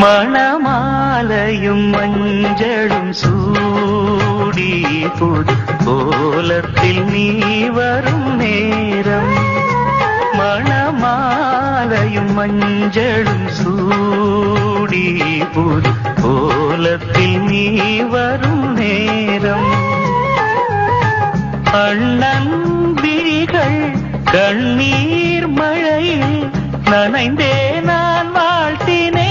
மணமாலையும் மஞ்சளும் சூடி புது கோலத்தில் நீ வரும் நேரம். மணமாலையும் மஞ்சளும் சூடி புது கோலத்தில் நீ வரும் நேரம். அண்ணன் விழிகள் கண்ணீர் மழையில் நனைந்தே நான் வாழ்த்தினே.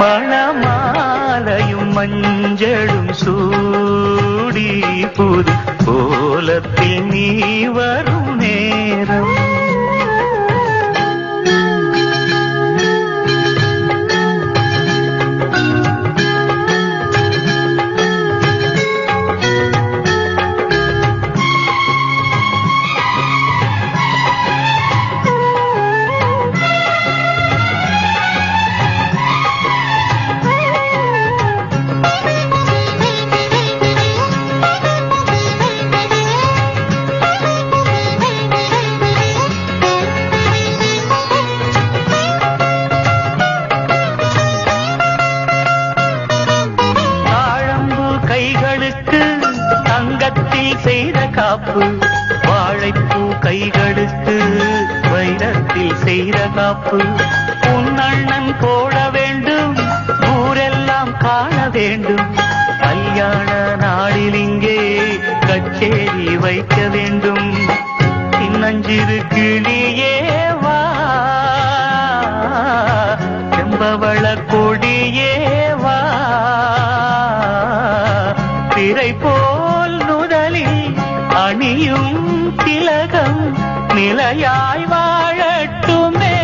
மணமாலையும் மஞ்சளும் சூடி புது கோலத்தில் நீ வரும் நேரம். தங்கத்தில் செய்த காப்பு, வாழைப்பூ கைகளுக்கு வைரத்தில் செய்த காப்பு. உன் அண்ணன் போட வேண்டும், ஊரெல்லாம் காண வேண்டும். கல்யாண நாளில் இங்கே கச்சேரி வைக்க வேண்டும். சின்னஞ்சிறு கிளியே வா, செம்பவள கொடியே வா. திரை போல் நுதலில் அணியும் திலகம் நிலையாய் வாழட்டுமே.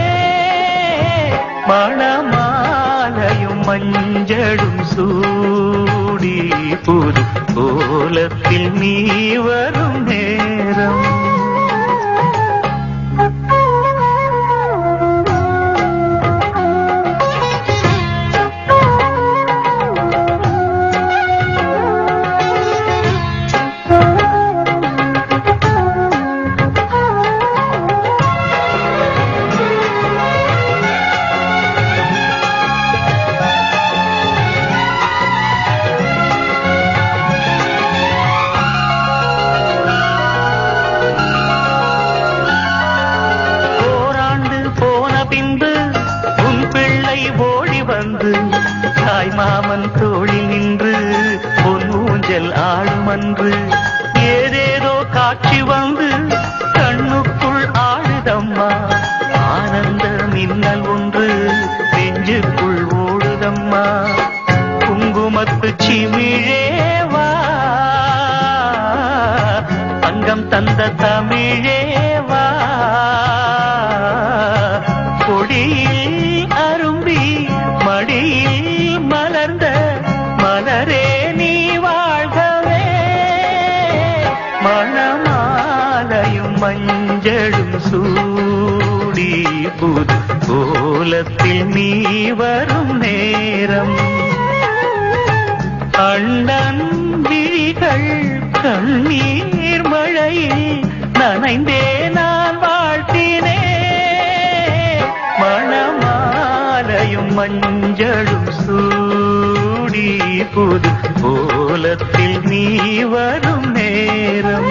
மணமாலையும் மஞ்சளும் சூடி புது கோலத்தில் நீ வரும் நேரம். தாய் மாமன் தோளில் நின்று பொன் ஊஞ்சல் ஆடும் அன்று ஏதேதோ காட்சி வந்து கண்ணுக்குள் ஆடுதம்மா. ஆனந்த மின்னல் ஒன்று நெஞ்சுக்குள் ஓடுதம்மா. குங்குமத்து சிமிழேவா, தங்கம் தந்த தமிழேவா. கொடியில் அரும்பி மடியில் மலர்ந்த மலரே நீ வாழ்கவே. மணமாலையும் மஞ்சளும் சூடி புது கோலத்தில் நீ வரும் நேரம். அண்ணன் விழிகள் கண்ணீர் மழையில் நனைந்தே நான் வாழ்த்தினே. மணமாலையும் மஞ்சளும் சூடி புது கோலத்தில் நீ வரும் நேரம்.